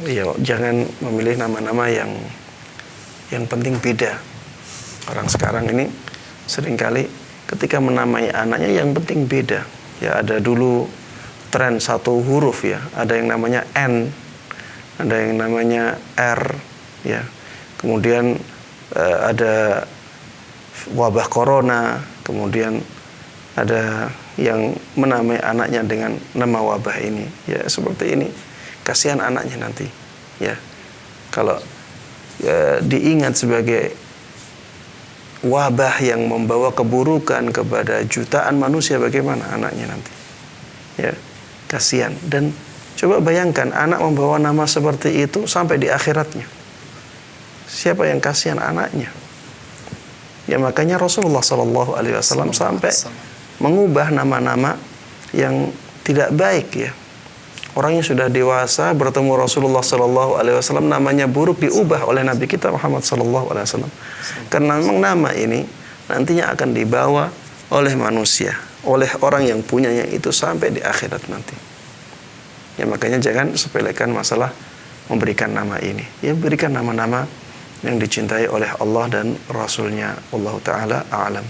Ya, jangan memilih nama-nama yang penting beda. Orang sekarang ini seringkali ketika menamai anaknya yang penting beda. Ya, ada dulu tren satu huruf, ya. Ada yang namanya N, ada yang namanya R, ya. Kemudian ada wabah corona, kemudian ada yang menamai anaknya dengan nama wabah ini. Ya, seperti ini. Kasihan anaknya nanti. Ya. Kalau diingat sebagai wabah yang membawa keburukan kepada jutaan manusia, bagaimana anaknya nanti? Ya, kasihan. Dan coba bayangkan anak membawa nama seperti itu sampai di akhiratnya. Siapa yang kasihan anaknya? Ya, makanya Rasulullah SAW sampai mengubah nama-nama yang tidak baik, ya. Orang yang sudah dewasa bertemu Rasulullah SAW, namanya buruk diubah oleh Nabi kita Muhammad SAW. Karena memang nama ini nantinya akan dibawa oleh manusia, oleh orang yang punyanya itu sampai di akhirat nanti. Ya, makanya jangan sepelekan masalah memberikan nama ini. Ya, berikan nama-nama yang dicintai oleh Allah dan Rasulnya. Wallahu ta'ala a'lam.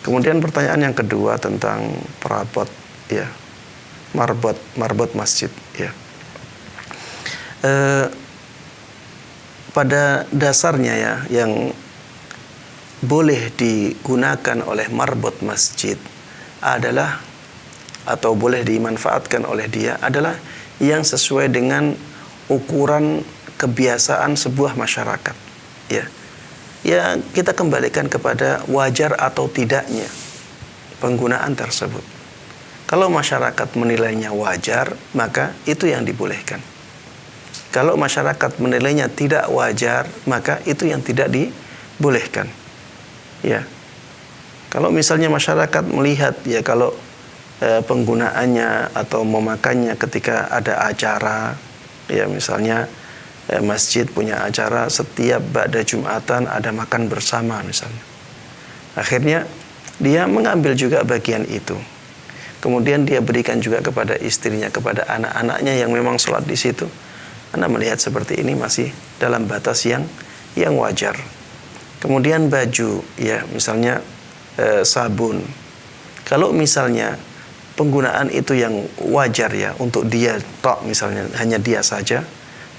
Kemudian pertanyaan yang kedua tentang perabot, ya, marbot masjid, ya. Pada dasarnya, ya, yang boleh digunakan oleh marbot masjid adalah, atau boleh dimanfaatkan oleh dia adalah yang sesuai dengan ukuran kebiasaan sebuah masyarakat, ya. Ya, kita kembalikan kepada wajar atau tidaknya penggunaan tersebut. Kalau masyarakat menilainya wajar, maka itu yang dibolehkan. Kalau masyarakat menilainya tidak wajar, maka itu yang tidak dibolehkan. Ya. Kalau misalnya masyarakat melihat, ya, kalau penggunaannya atau memakannya ketika ada acara, ya, misalnya masjid punya acara setiap ba'da Jumatan ada makan bersama misalnya. Akhirnya dia mengambil juga bagian itu. Kemudian dia berikan juga kepada istrinya, kepada anak-anaknya yang memang sholat di situ. Anda melihat seperti ini masih dalam batas yang wajar. Kemudian baju, ya, misalnya sabun. Kalau misalnya penggunaan itu yang wajar, ya, untuk dia tok misalnya, hanya dia saja,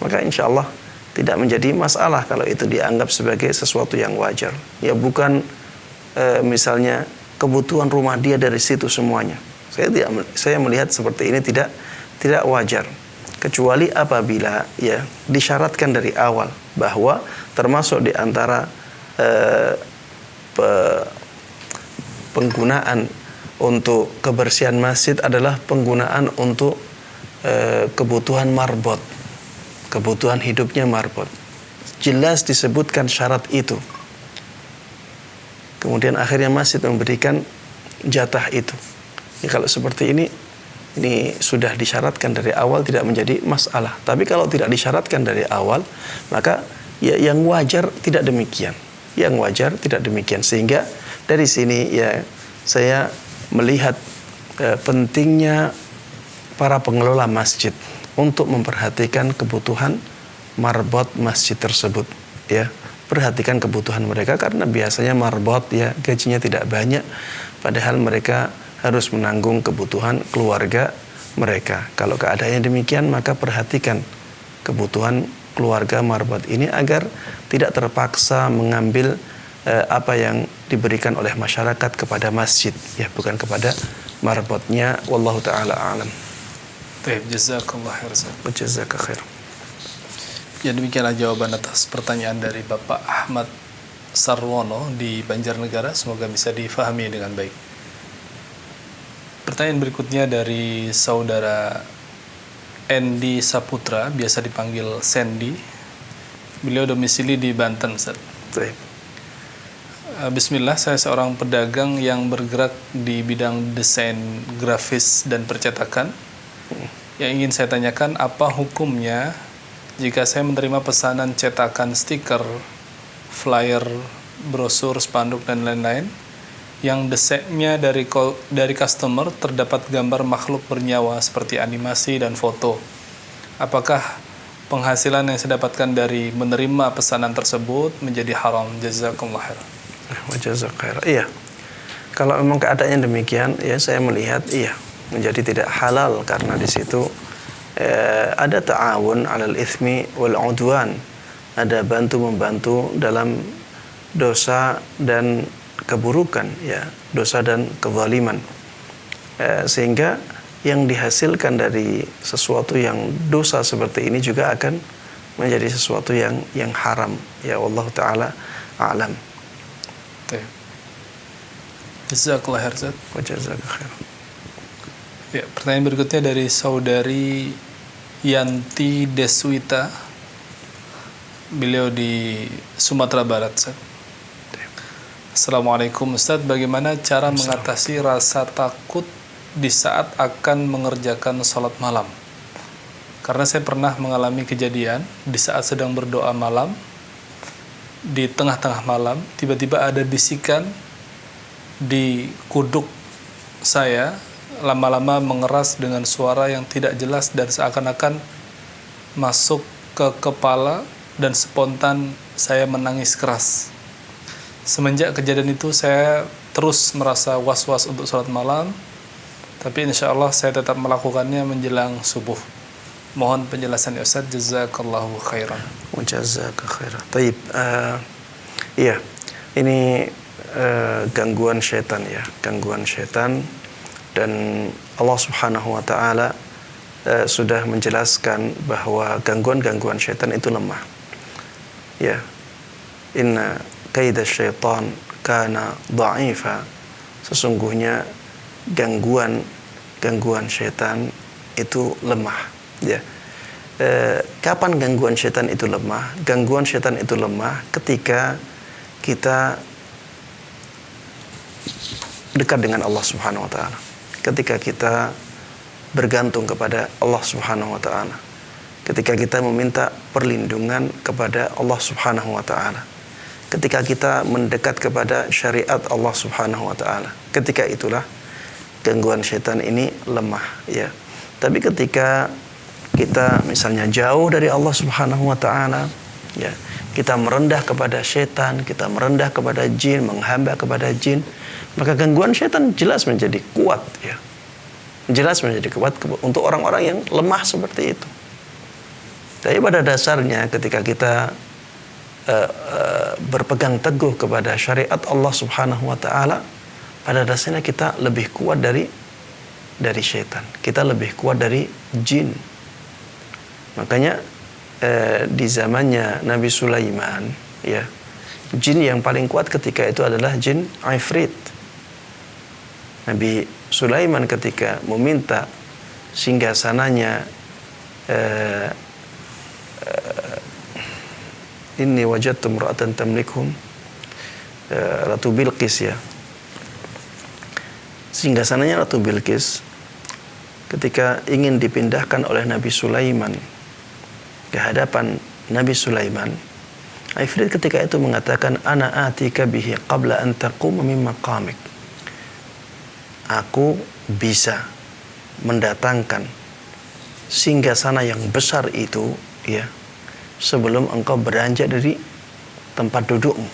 maka insya Allah tidak menjadi masalah kalau itu dianggap sebagai sesuatu yang wajar. Ya, bukan misalnya kebutuhan rumah dia dari situ semuanya. Saya melihat seperti ini tidak wajar. Kecuali apabila, ya, disyaratkan dari awal bahwa termasuk di antara penggunaan untuk kebersihan masjid adalah penggunaan untuk kebutuhan marbot. Kebutuhan hidupnya marbot. Jelas disebutkan syarat itu. Kemudian akhirnya masjid memberikan jatah itu. Ya, kalau seperti ini sudah disyaratkan dari awal, tidak menjadi masalah. Tapi kalau tidak disyaratkan dari awal, maka, ya, yang wajar tidak demikian. Yang wajar tidak demikian. Sehingga dari sini, ya, saya melihat pentingnya para pengelola masjid untuk memperhatikan kebutuhan marbot masjid tersebut, ya. Perhatikan kebutuhan mereka, karena biasanya marbot, ya, gajinya tidak banyak, padahal mereka harus menanggung kebutuhan keluarga mereka. Kalau keadaannya demikian, maka perhatikan kebutuhan keluarga marbot ini agar tidak terpaksa mengambil apa yang diberikan oleh masyarakat kepada masjid, ya, bukan kepada marbotnya. Wallahu ta'ala a'lam. Baik, jazakallah khair. Jazakallah khair. Ya, demikianlah jawaban atas pertanyaan dari Bapak Ahmad Sarwono di Banjarnegara. Semoga bisa difahami dengan baik. Pertanyaan berikutnya dari saudara Endi Saputra, biasa dipanggil Sandy. Beliau domisili di Banten, Ustaz. Baik. Bismillah, saya seorang pedagang yang bergerak di bidang desain grafis dan percetakan. Yang ingin saya tanyakan, apa hukumnya jika saya menerima pesanan cetakan stiker, flyer, brosur, spanduk, dan lain-lain yang desainnya dari customer terdapat gambar makhluk bernyawa seperti animasi dan foto. Apakah penghasilan yang saya dapatkan dari menerima pesanan tersebut menjadi haram? Jazakumullah khair. Jazakallah khair. Iya. Kalau memang keadaannya demikian, ya, saya melihat iya menjadi tidak halal, karena di situ ada ta'awun 'alal itsmi wal 'udwan, ada bantu-membantu dalam dosa dan keburukan, ya, dosa dan kezaliman. Sehingga yang dihasilkan dari sesuatu yang dosa seperti ini juga akan menjadi sesuatu yang haram. Ya Allah Ta'ala a'lam. Jazakallah khair, Ustaz. Wa jazakallahu khair. Ya, pertanyaan berikutnya dari saudari Yanti Deswita. Beliau di Sumatera Barat, Ustaz. Assalamualaikum Ustaz, bagaimana cara mengatasi rasa takut di saat akan mengerjakan sholat malam? Karena saya pernah mengalami kejadian di saat sedang berdoa malam, di tengah-tengah malam tiba-tiba ada bisikan di kuduk saya, lama-lama mengeras dengan suara yang tidak jelas dan seakan-akan masuk ke kepala, dan spontan saya menangis keras. Semenjak kejadian itu saya terus merasa was-was untuk sholat malam, tapi insya Allah saya tetap melakukannya menjelang subuh. Mohon penjelasan ya Ustaz. Jazakallahu khairan. Jazakallahu khairan. Taib. Iya, ini gangguan syaitan, ya, gangguan syaitan, dan Allah Subhanahu wa Ta'ala sudah menjelaskan bahwa gangguan-gangguan syaitan itu lemah. Ya, inna kaida syaitan kana dha'ifa. Sesungguhnya gangguan syaitan itu lemah. Ya. Kapan gangguan syaitan itu lemah? Gangguan syaitan itu lemah ketika kita dekat dengan Allah Subhanahu wa Ta'ala. Ketika kita bergantung kepada Allah Subhanahu wa Ta'ala. Ketika kita meminta perlindungan kepada Allah Subhanahu wa Ta'ala. Ketika kita mendekat kepada syariat Allah Subhanahu wa Ta'ala. Ketika itulah gangguan syaitan ini lemah, ya. Tapi ketika kita misalnya jauh dari Allah Subhanahu wa Ta'ala, ya, kita merendah kepada syaitan, kita merendah kepada jin, menghamba kepada jin, maka gangguan syaitan jelas menjadi kuat, ya. Jelas menjadi kuat untuk orang-orang yang lemah seperti itu. Tapi pada dasarnya ketika kita berpegang teguh kepada syariat Allah Subhanahu wa Ta'ala, pada dasarnya kita lebih kuat dari syaitan. Kita lebih kuat dari jin. Makanya di zamannya Nabi Sulaiman, ya, jin yang paling kuat ketika itu adalah jin Ifrit. Nabi Sulaiman ketika meminta singgasananya, inni wajadtu imra'atan tamlikhum, Ratu Bilqis, ya. Singgasananya Ratu Bilqis ketika ingin dipindahkan oleh Nabi Sulaiman ke hadapan Nabi Sulaiman, Ifrit ketika itu mengatakan, ana atika bihi qabla an taquma min maqamik. Aku bisa mendatangkan singgasana yang besar itu, ya, sebelum engkau beranjak dari tempat dudukmu.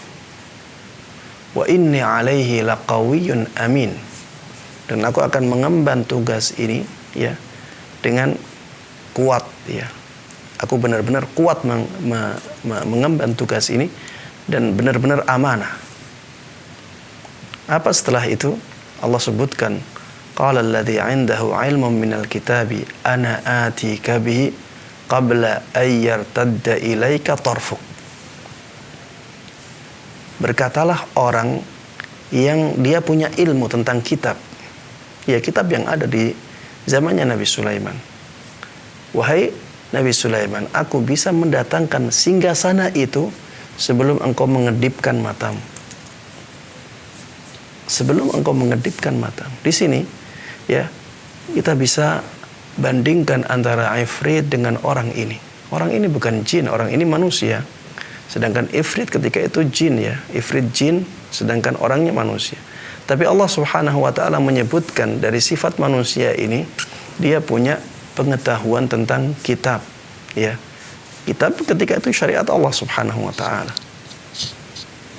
Wa inni alaihi laqawiyyun amin. Dan aku akan mengemban tugas ini, ya, dengan kuat, ya. Aku benar-benar kuat mengemban tugas ini dan benar-benar amanah. Apa setelah itu? Allah sebutkan, qala alladhi 'indahu 'ilmun minal kitabi ana atika bihi qabla an yartadda ilaika tarfuk. Berkatalah orang yang dia punya ilmu tentang kitab, ya, kitab yang ada di zamannya Nabi Sulaiman. Wahai Nabi Sulaiman, aku bisa mendatangkan singgasana itu sebelum engkau mengedipkan matamu. Sebelum engkau mengedipkan matamu. Di sini, ya, kita bisa bandingkan antara Ifrit dengan orang ini. Orang ini bukan jin, orang ini manusia. Sedangkan Ifrit ketika itu jin, ya. Ifrit jin, sedangkan orangnya manusia. Tapi Allah Subhanahu wa Ta'ala menyebutkan dari sifat manusia ini, dia punya pengetahuan tentang kitab, ya. Kitab ketika itu syariat Allah Subhanahu wa Ta'ala.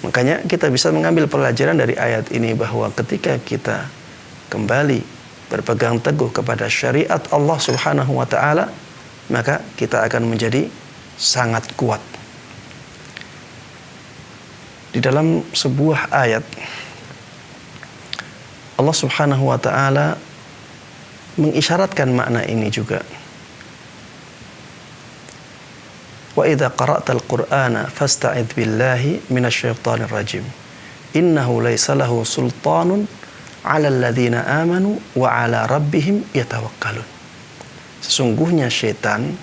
Makanya kita bisa mengambil pelajaran dari ayat ini bahwa ketika kita kembali berpegang teguh kepada syariat Allah Subhanahu wa Ta'ala, maka kita akan menjadi sangat kuat. Di dalam sebuah ayat Allah Subhanahu wa taala mengisyaratkan makna ini juga. Wa idza qara'tal Qur'ana fasta'idz billahi minasyaitonir rajim. Innahu laisa lahu sultanun 'alal ladzina amanu wa 'ala rabbihim yatawakkalun. Sesungguhnya syaitan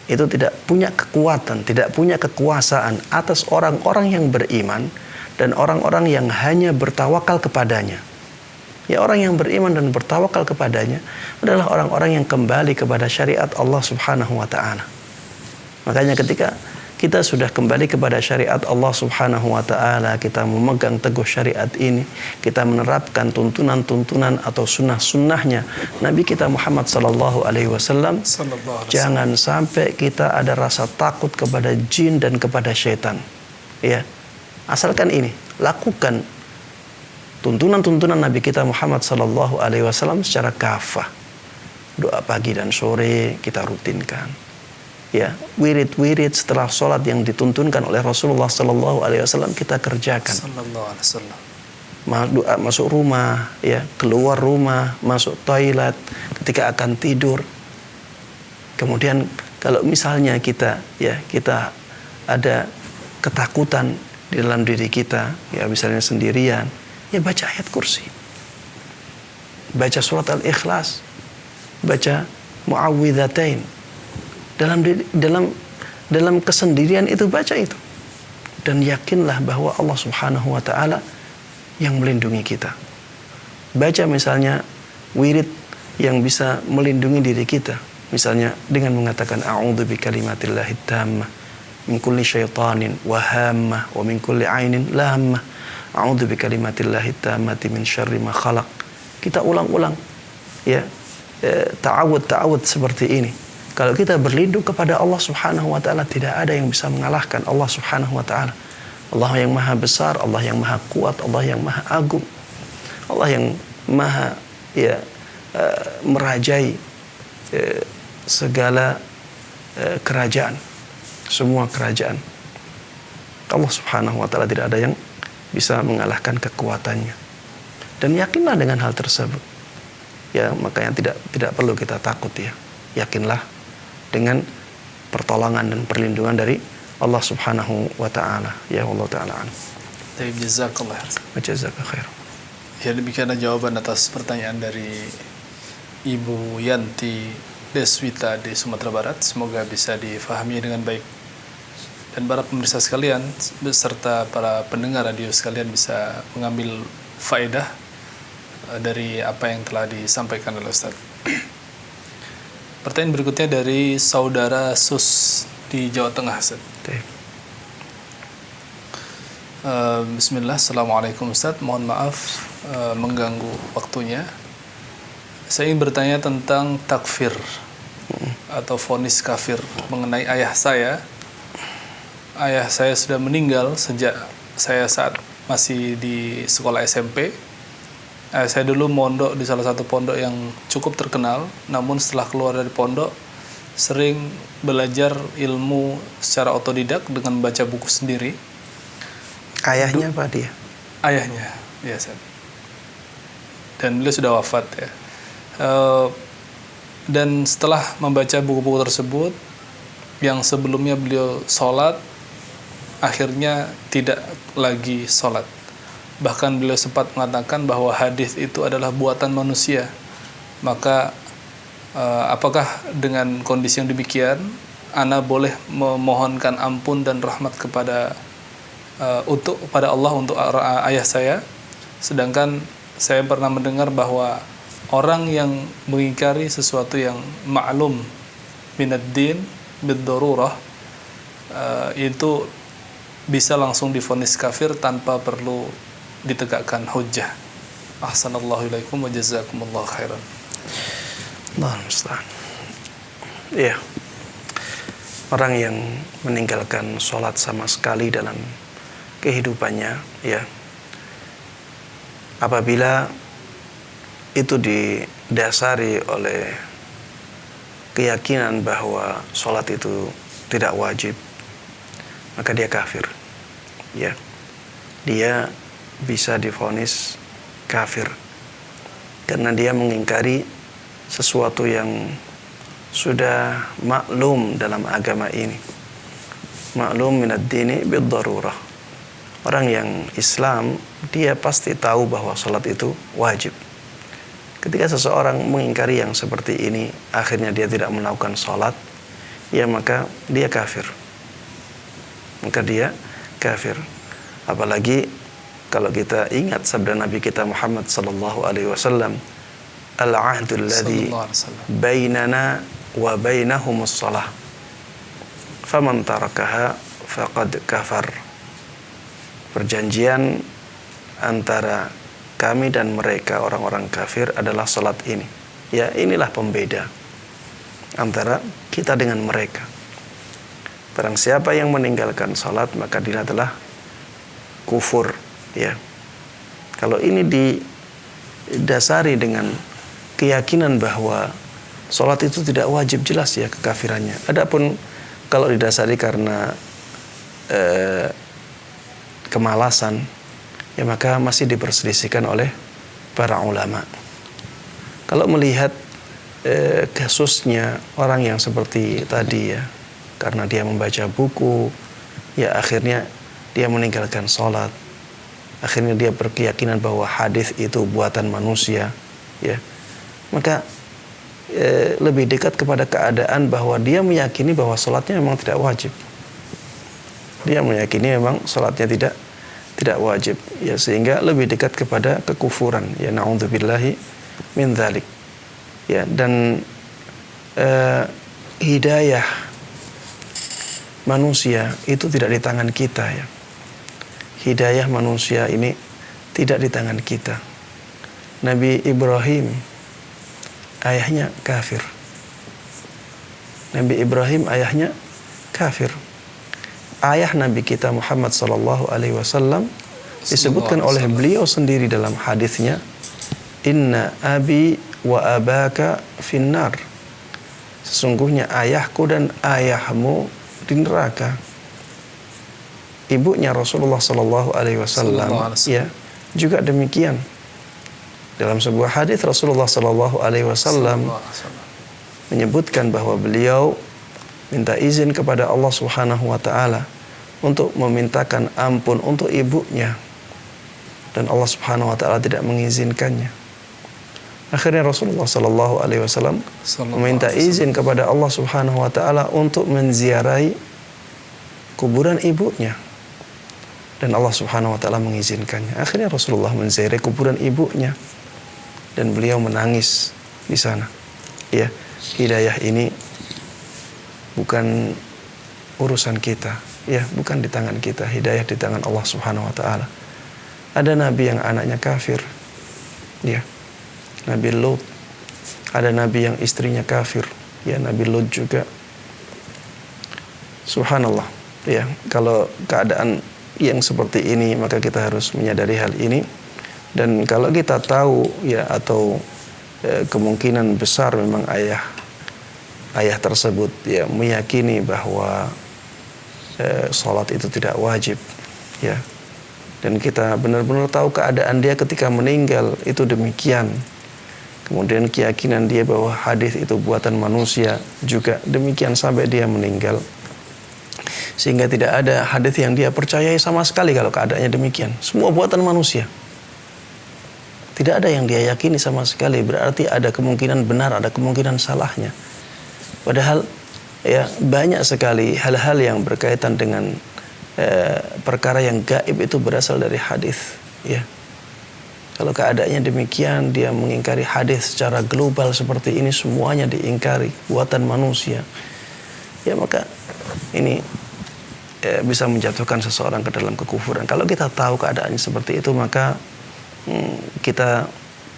itu tidak punya kekuatan, tidak punya kekuasaan atas orang-orang yang beriman dan orang-orang yang hanya bertawakal kepadanya. Ya, orang yang beriman dan bertawakal kepadanya adalah orang-orang yang kembali kepada syariat Allah Subhanahu wa taala. Makanya ketika kita sudah kembali kepada syariat Allah Subhanahu wa taala, kita memegang teguh syariat ini, kita menerapkan tuntunan-tuntunan atau sunnah-sunnahnya Nabi kita Muhammad sallallahu alaihi wasallam, jangan sampai kita ada rasa takut kepada jin dan kepada syaitan. Ya. Asalkan ini, lakukan tuntunan-tuntunan Nabi kita Muhammad sallallahu alaihi wasallam secara kafah. Doa pagi dan sore kita rutinkan. Ya, wirid-wirid setelah sholat yang dituntunkan oleh Rasulullah sallallahu alaihi wasallam kita kerjakan. Sallallahu alaihi wasallam. Doa masuk rumah, ya, keluar rumah, masuk toilet, ketika akan tidur. Kemudian kalau misalnya kita ada ketakutan di dalam diri kita, ya misalnya sendirian, ya baca ayat kursi, baca surat al-ikhlas, baca muawwidzatain. Dalam kesendirian itu baca itu, dan yakinlah bahwa Allah Subhanahu wa taala yang melindungi kita. Baca misalnya wirid yang bisa melindungi diri kita, misalnya dengan mengatakan a'udzu bikalimatillahi tammah min kulli syaitanin wa hammah wa min kulli ainin lammah, a'udzu bikalimatillahi tammati min syarri ma khalaq. Kita ulang-ulang, ya, ta'awud seperti ini. Kalau kita berlindung kepada Allah Subhanahu wa taala, tidak ada yang bisa mengalahkan Allah Subhanahu wa taala. Allah yang maha besar, Allah yang maha kuat, Allah yang maha agung, Allah yang maha merajai segala kerajaan, semua kerajaan. Allah Subhanahu wa taala tidak ada yang bisa mengalahkan kekuatannya. Dan yakinlah dengan hal tersebut. Ya, makanya tidak perlu kita takut, ya. Yakinlah dengan pertolongan dan perlindungan dari Allah Subhanahu wa taala. Ya Allah taala. Baik, jazakallah khair. Jazakallahu khair. Ya, demikianlah jawaban atas pertanyaan dari Ibu Yanti Deswita di Sumatera Barat. Semoga bisa difahami dengan baik. Dan para pemirsa sekalian beserta para pendengar radio sekalian bisa mengambil faedah dari apa yang telah disampaikan oleh Ustaz. Pertanyaan berikutnya dari saudara Sus di Jawa Tengah, Ustaz. Bismillah, Assalamualaikum Ustaz. Mohon maaf mengganggu waktunya. Saya ingin bertanya tentang takfir atau vonis kafir mengenai ayah saya. Ayah saya sudah meninggal sejak saya saat masih di sekolah SMP. Saya dulu mondok di salah satu pondok yang cukup terkenal, namun setelah keluar dari pondok sering belajar ilmu secara otodidak dengan baca buku sendiri. Ayahnya apa dia? Ayahnya, ya Ustaz. Dan beliau sudah wafat, ya. Dan setelah membaca buku-buku tersebut, yang sebelumnya beliau sholat, akhirnya tidak lagi sholat. Bahkan beliau sempat mengatakan bahwa hadis itu adalah buatan manusia. Maka apakah dengan kondisi yang demikian ana boleh memohonkan ampun dan rahmat kepada Allah untuk ayah saya? Sedangkan saya pernah mendengar bahwa orang yang mengingkari sesuatu yang ma'lum minad din bid-darurah itu bisa langsung divonis kafir tanpa perlu ditegakkan hujjah. Ahsanallahu ilaikum wa jazakumullahu khairan. Allahu musta'an. Iya. Orang yang meninggalkan sholat sama sekali dalam kehidupannya, ya, apabila itu didasari oleh keyakinan bahwa sholat itu tidak wajib, maka dia kafir, ya. Dia bisa divonis kafir karena dia mengingkari sesuatu yang sudah maklum dalam agama ini. Maklum minad dini bid-darurah. Orang yang Islam, dia pasti tahu bahwa salat itu wajib. Ketika seseorang mengingkari yang seperti ini, akhirnya dia tidak melakukan salat, ya maka dia kafir. Maka dia kafir. Apalagi kalau kita ingat sabda Nabi kita Muhammad sallallahu alaihi wasallam, al-ahdul ladzi bainana wa bainahumus shalah. Faman tarakaha faqad kafar. Perjanjian antara kami dan mereka orang-orang kafir adalah salat ini. Ya, inilah pembeda antara kita dengan mereka. Barang siapa yang meninggalkan salat, maka dia adalah kufur, ya. Kalau ini didasari dengan keyakinan bahwa salat itu tidak wajib, jelas ya kekafirannya. Adapun kalau didasari karena kemalasan, ya maka masih diperselisihkan oleh para ulama. Kalau melihat kasusnya orang yang seperti tadi ya, karena dia membaca buku, ya akhirnya dia meninggalkan sholat, akhirnya dia berkeyakinan bahwa hadis itu buatan manusia, ya, maka lebih dekat kepada keadaan bahwa dia meyakini bahwa sholatnya memang tidak wajib. Dia meyakini memang sholatnya tidak wajib, ya, sehingga lebih dekat kepada kekufuran, ya, na'udzubillahi min dzalik, ya. Dan hidayah manusia itu tidak di tangan kita, ya. Hidayah manusia ini tidak di tangan kita. Nabi Ibrahim ayahnya kafir. Nabi Ibrahim ayahnya kafir. Ayah Nabi kita Muhammad sallallahu alaihi wasallam disebutkan oleh beliau sendiri dalam hadisnya, inna abi wa abaka finnar. Sesungguhnya ayahku dan ayahmu di neraka. Ibunya Rasulullah sallallahu alaihi wasallam, ya, juga demikian. Dalam sebuah hadis Rasulullah sallallahu alaihi wasallam menyebutkan bahwa beliau minta izin kepada Allah Subhanahu wa taala untuk memintakan ampun untuk ibunya, dan Allah Subhanahu wa taala tidak mengizinkannya. Akhirnya Rasulullah sallallahu alaihi wasallam meminta izin kepada Allah Subhanahu wa taala untuk menziarahi kuburan ibunya, dan Allah Subhanahu wa taala mengizinkannya. Akhirnya Rasulullah menziarahi kuburan ibunya dan beliau menangis di sana. Ya, hidayah ini bukan urusan kita, ya, bukan di tangan kita. Hidayah di tangan Allah Subhanahu wa taala. Ada nabi yang anaknya kafir, ya, Nabi Lut. Ada nabi yang istrinya kafir, ya, Nabi Lut juga. Subhanallah, ya. Kalau keadaan yang seperti ini, maka kita harus menyadari hal ini. Dan kalau kita tahu, ya, atau kemungkinan besar memang ayah tersebut, ya, meyakini bahwa salat itu tidak wajib, ya, dan kita benar-benar tahu keadaan dia ketika meninggal itu demikian, kemudian keyakinan dia bahwa hadis itu buatan manusia juga demikian sampai dia meninggal, sehingga tidak ada hadis yang dia percayai sama sekali. Kalau keadaannya demikian, semua buatan manusia, tidak ada yang dia yakini sama sekali, berarti ada kemungkinan benar, ada kemungkinan salahnya. Padahal, ya, banyak sekali hal-hal yang berkaitan dengan perkara yang gaib itu berasal dari hadis, ya. Kalau keadaannya demikian, dia mengingkari hadis secara global seperti ini, semuanya diingkari, buatan manusia, ya, maka ini bisa menjatuhkan seseorang ke dalam kekufuran. Kalau kita tahu keadaannya seperti itu, maka kita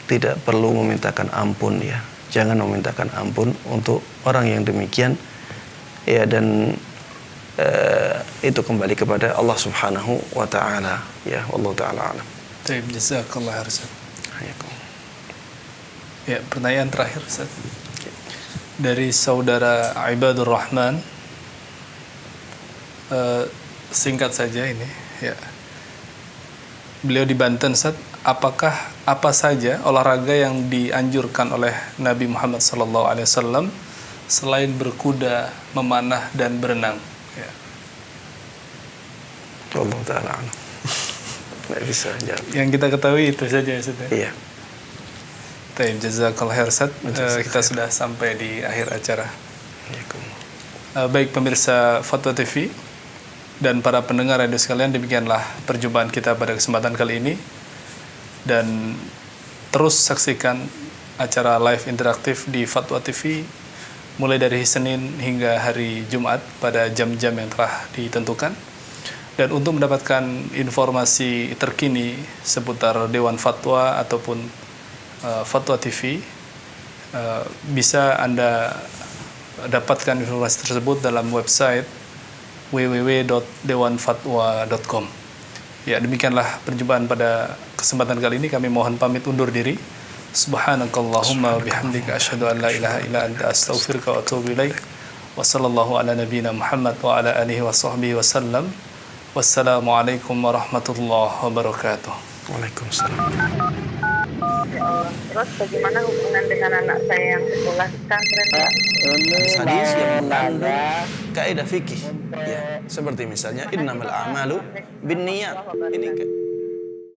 tidak perlu memintakan ampun, ya. Jangan memintakan ampun untuk orang yang demikian, ya, dan itu kembali kepada Allah Subhanahu wa taala, ya. Wallahu taala alam. Baik, jazakallah khairan. Ya, pertanyaan terakhir, Ustaz. Dari saudara Ibadur Rahman, singkat saja ini, ya. Beliau di Banten, Ustaz. Apakah apa saja olahraga yang dianjurkan oleh Nabi Muhammad SAW selain berkuda, memanah, dan berenang. Ya. Allah Ta'ala alam. Nggak bisa jawab. Yang kita ketahui itu saja, Ustaz. Iya. Baik, jazakallahu khair, Ustaz. Kita sudah sampai di akhir acara. Baik pemirsa Fatwa TV dan para pendengar radio sekalian, demikianlah perjumpaan kita pada kesempatan kali ini. Dan terus saksikan acara live interaktif di Fatwa TV mulai dari Senin hingga hari Jumat pada jam-jam yang telah ditentukan. Dan untuk mendapatkan informasi terkini seputar Dewan Fatwa ataupun Fatwa TV, bisa Anda dapatkan informasi tersebut dalam website www.dewanfatwa.com. Ya, demikianlah perjumpaan pada kesempatan kali ini. Kami mohon pamit undur diri. Subhanakallahumma bihamdika asyhadu an la ilaha illa anta astaghfiruka wa atubu ilaik. Wa sallallahu ala nabiyyina Muhammad wa ala alihi wa sahbihi wasallam. Wassalamualaikum warahmatullahi wabarakatuh. Waalaikumsalam. Ya Allah. Terus bagaimana hubungan dengan anak saya yang sekolah pesantren, Pak? Hadis yang mengandung kaidah fikih, ya, seperti misalnya innamal a'malu binniyat. Ini